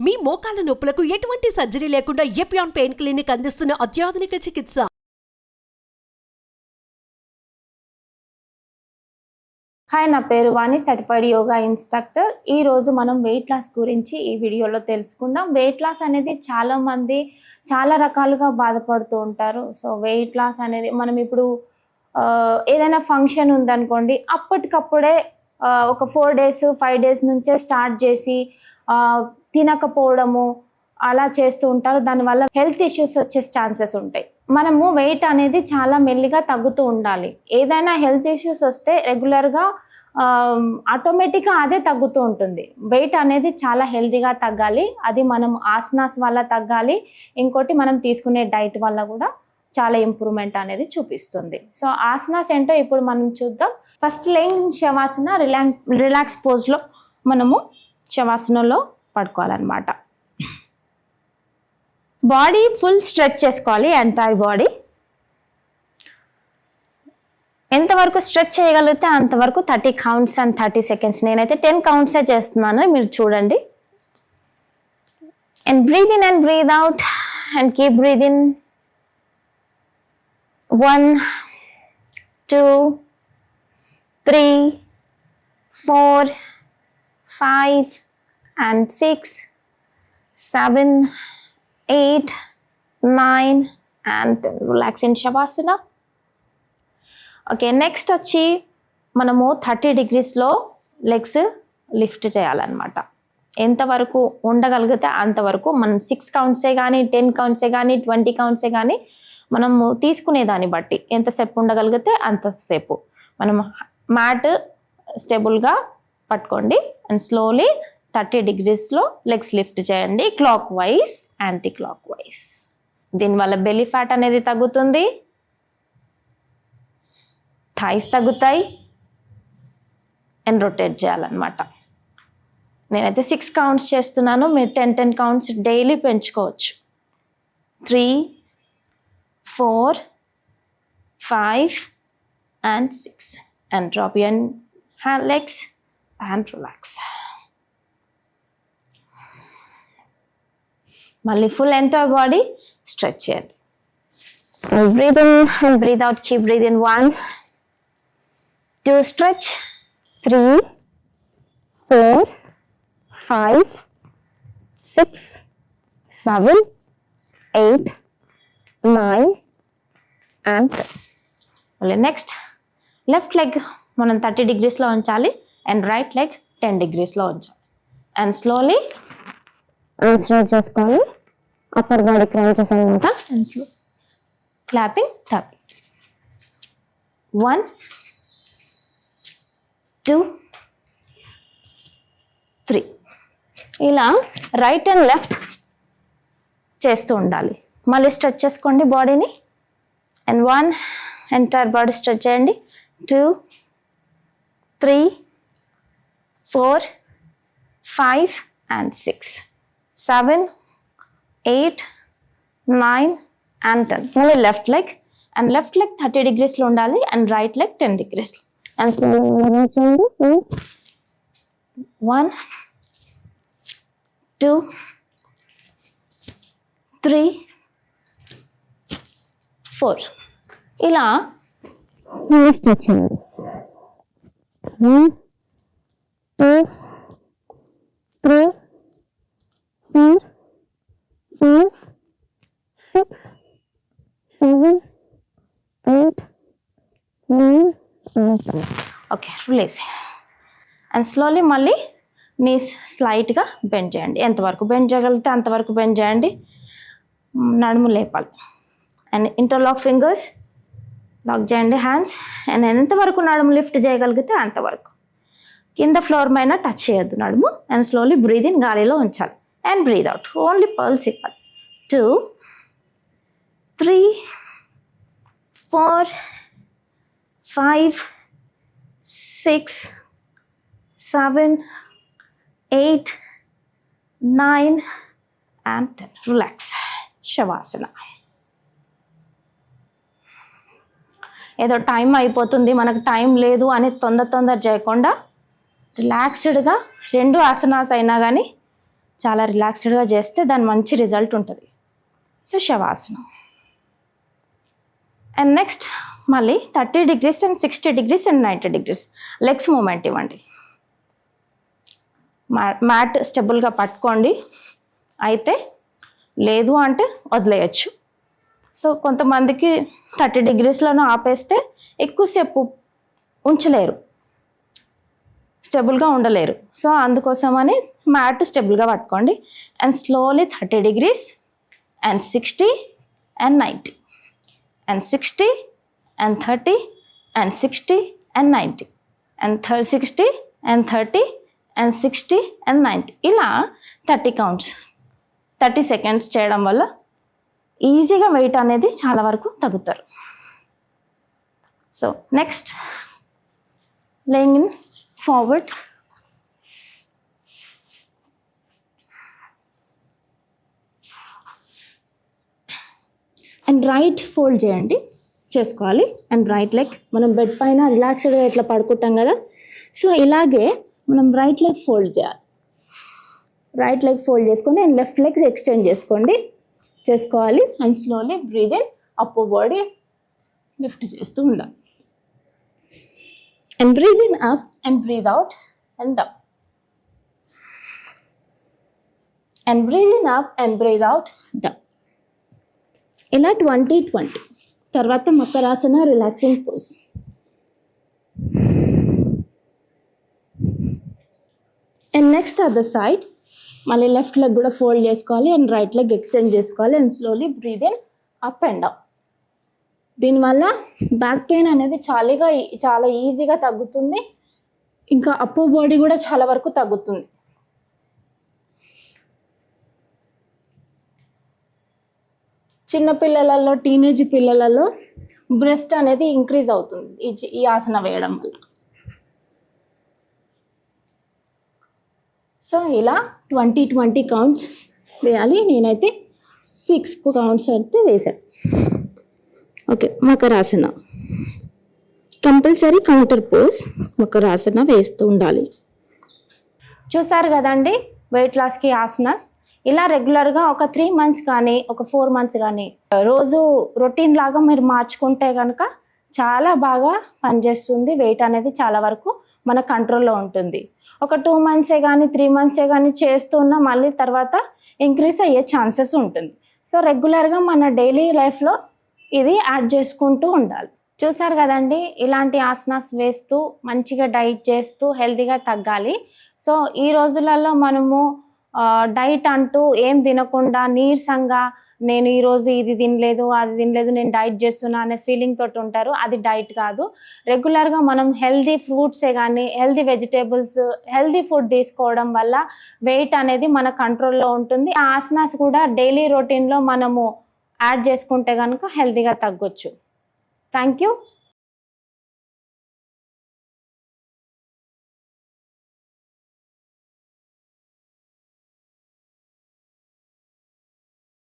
మీ మోకాల నొప్పులకు ఎటువంటి సర్జరీ లేకుండా ఎపియాన్ పెయిన్ క్లినిక్ అందిస్తున్న అత్యాధునిక చికిత్స. హాయ్, నా పేరు వాణి, సర్టిఫైడ్ యోగా ఇన్స్ట్రక్టర్. ఈరోజు మనం వెయిట్ లాస్ గురించి ఈ వీడియోలో తెలుసుకుందాం. వెయిట్ లాస్ అనేది చాలామంది చాలా రకాలుగా బాధపడుతూ ఉంటారు. సో వెయిట్ లాస్ అనేది మనం ఇప్పుడు ఏదైనా ఫంక్షన్ ఉందనుకోండి, అప్పటికప్పుడే ఒక 4 days 5 days నుంచే స్టార్ట్ చేసి తినకపోవడము అలా చేస్తూ ఉంటారు. దానివల్ల హెల్త్ ఇష్యూస్ వచ్చే ఛాన్సెస్ ఉంటాయి. మనము వెయిట్ అనేది చాలా మెల్లిగా తగ్గుతూ ఉండాలి. ఏదైనా హెల్త్ ఇష్యూస్ వస్తే రెగ్యులర్గా ఆటోమేటిక్గా అదే తగ్గుతూ ఉంటుంది. వెయిట్ అనేది చాలా హెల్తీగా తగ్గాలి. అది మనం ఆసనాస్ వల్ల తగ్గాలి. ఇంకోటి మనం తీసుకునే డైట్ వల్ల కూడా చాలా ఇంప్రూవ్మెంట్ అనేది చూపిస్తుంది. సో ఆసనాస్ ఏంటో ఇప్పుడు మనం చూద్దాం. ఫస్ట్ లేయింగ్ శవాసన, రిలాక్స్ పోజ్లో మనము శవాసనంలో పడుకోవాలన్నమాట. బాడీ ఫుల్ స్ట్రెచ్ చేసుకోవాలి, ఎంటైర్ బాడీ. ఎంతవరకు స్ట్రెచ్ చేయగలిగితే అంతవరకు 30 counts and 30 seconds. నేనైతే 10 counts చేస్తున్నాను, మీరు చూడండి. And breathe in and breathe out and keep breathe in. 1 2 3 4 5 and 6 7 8 9 and 10. Relax in Shavasana. Okay, next వచ్చి మనము 30 degreesలో లెగ్స్ లిఫ్ట్ చేయాలన్నమాట. ఎంతవరకు ఉండగలిగితే అంతవరకు. మనం 6 counts కానీ 10 counts కానీ 20 counts కానీ మనము తీసుకునే దాన్ని బట్టి ఎంతసేపు ఉండగలిగితే అంతసేపు. మనం మ్యాట్ స్టేబుల్గా పట్టుకోండి అండ్ స్లోలీ 30 degreesలో లెగ్స్ లిఫ్ట్ చేయండి, clock wise anti clock wise. దీనివల్ల బెల్లీ ఫ్యాట్ అనేది తగ్గుతుంది, థైస్ తగ్గుతాయి అండ్ రొటేట్ చేయాలన్నమాట. నేనైతే 6 counts చేస్తున్నాను, మీరు 10 counts డైలీ పెంచుకోవచ్చు. 3 4 5 and 6 and drop your legs and relax. మళ్ళీ ఫుల్ ఎంటైర్ బాడీ స్ట్రెచ్ చేయండి. Breathe in and breathe out. Keep breathe in. 1 2 stretch. 3 4 5 6 7 8 9 and 10. మళ్ళీ నెక్స్ట్ లెఫ్ట్ లెగ్ మనం 30 degreesలో ఉంచాలి అండ్ రైట్ లెగ్ 10 degreesలో ఉంచాలి. అండ్ స్లోలీ స్ట్రెచ్ చేసుకోవాలి. Upper body క్రౌంచెస్ అనమాట. And slow clapping topping. 1 2 3. ఇలా right and left చేస్తూ ఉండాలి. మళ్ళీ స్ట్రెచ్ చేసుకోండి బాడీని. అండ్ 1 ఎంటైర్ బాడీ స్ట్రెచ్ చేయండి. 2 3 4 5 and 6 7 8 9 and 10. మళ్ళీ left leg and left leg 30 degreesలో ఉండాలి and right leg 10 degrees. And slowly 1 2 3 4. ఇలా స్ట్రెచ్ చేయండి. 1 2 3 4 5 6 7 8 9 and 10. Okay, release. And slowly మళ్ళీ నీస్ స్లైట్గా బెండ్ చేయండి. ఎంతవరకు బెండ్ చేయగలిగితే అంతవరకు బెండ్ చేయండి. నడుము లేపాలి. అండ్ ఇంటర్లాక్ ఫింగర్స్ లాక్ చేయండి హ్యాండ్స్. అండ్ ఎంతవరకు నడుము లిఫ్ట్ చేయగలిగితే అంతవరకు. కింద ఫ్లోర్ పైన టచ్ చేయొద్దు నడుము. అండ్ స్లోలీ బ్రీత్ ఇన్, గాలిలో ఉంచాలి. And breathe out, only pulse ఇవ్వాలి. 2 3 4 5 6 7 8 9 and 10. Relax. Shavasana. ఏదో టైం అయిపోతుంది, మనకు టైం లేదు అని తొందర చేయకుండా రిలాక్స్డ్గా 2 ఆసనాస్ అయినా కానీ చాలా రిలాక్స్డ్గా చేస్తే దాని మంచి రిజల్ట్ ఉంటుంది. సో శవాసనం. అండ్ నెక్స్ట్ మళ్ళీ 30 degrees and 60 degrees and 90 degrees legs movement ఇవ్వండి. మ్యాట్ స్టెబుల్గా పట్టుకోండి, అయితే లేదు అంటే వదిలేయచ్చు. సో కొంతమందికి 30 degreesలోనూ ఆపేస్తే ఎక్కువసేపు ఉంచలేరు, స్టెబుల్గా ఉండలేరు. సో అందుకోసమని మ్యాట్ స్టెబుల్గా పట్టుకోండి. And slowly 30 degrees and 60 and 90 and 60 and 30 and 60 and 90 and 60 and 30 and 60 and 90 ఇలా 30 counts 30 seconds చేయడం వల్ల ఈజీగా వెయిట్ అనేది చాలా వరకు తగ్గుతారు. So next laying in forward. And right fold చేయండి, చేసుకోవాలి. అండ్ రైట్ లెగ్ మనం బెడ్ పైన రిలాక్స్డ్గా ఇట్లా పడుకుంటాం కదా, సో ఇలాగే మనం రైట్ లెగ్ ఫోల్డ్ చేయాలి. రైట్ లెగ్ ఫోల్డ్ చేసుకొని అండ్ లెఫ్ట్ లెగ్ ఎక్స్టెండ్ చేసుకోవాలి. And slowly breathe in, upper body lift చేస్తూ ఉండాలి. And breathe in up and breathe out and down. And breathe in up and breathe out down. ఇలా 20-20. తర్వాత Makarasana relaxing pose. And next other side మళ్ళీ left leg కూడా fold చేసుకోవాలి and right leg extend చేసుకోవాలి. And slowly breathe in up and down. దీనివల్ల back pain అనేది చాలా ఈజీగా తగ్గుతుంది. ఇంకా అప్పర్ బాడీ కూడా చాలా వరకు తగ్గుతుంది. చిన్న పిల్లలలో, టీనేజ్ పిల్లలలో బ్రెస్ట్ అనేది ఇంక్రీజ్ అవుతుంది ఈ ఆసన వేయడం వల్ల. సో ఇలా 20-20 కౌంట్స్ వేయాలి. నేనైతే 6 కౌంట్స్ అయితే వేసాను. Okay, Makarasana compulsory counter pose Makarasana వేస్తూ ఉండాలి. చూసారు కదండి వెయిట్ లాస్కి ఆసనాస్. ఇలా రెగ్యులర్గా ఒక 3 months కానీ ఒక 4 months కానీ రోజు రొటీన్ లాగా మీరు మార్చుకుంటే కనుక చాలా బాగా పనిచేస్తుంది. వెయిట్ అనేది చాలా వరకు మన కంట్రోల్లో ఉంటుంది. ఒక 2 months కానీ 3 months కానీ చేస్తున్నా మళ్ళీ తర్వాత ఇంక్రీజ్ అయ్యే ఛాన్సెస్ ఉంటుంది. సో రెగ్యులర్గా మన డైలీ లైఫ్లో ఇది యాడ్ చేసుకుంటూ ఉండాలి. చూసారు కదండి, ఇలాంటి ఆసనాస్ వేస్తూ మంచిగా డైట్ చేస్తూ హెల్తీగా తగ్గాలి. సో ఈ రోజులలో మనము డైట్ అంటూ ఏం తినకుండా నీరసంగా నేను ఈరోజు ఇది తినలేదు అది తినలేదు నేను డైట్ చేస్తున్నా అనే ఫీలింగ్ తోటి ఉంటారు. అది డైట్ కాదు. రెగ్యులర్గా మనం హెల్దీ ఫ్రూట్సే కానీ హెల్దీ వెజిటేబుల్స్ హెల్దీ ఫుడ్ తీసుకోవడం వల్ల వెయిట్ అనేది మన కంట్రోల్లో ఉంటుంది. ఆ ఆసనాస్ కూడా డైలీ రొటీన్లో మనము యాడ్ చేసుకుంటే కనుక హెల్తీగా తగ్గొచ్చు. Thank you.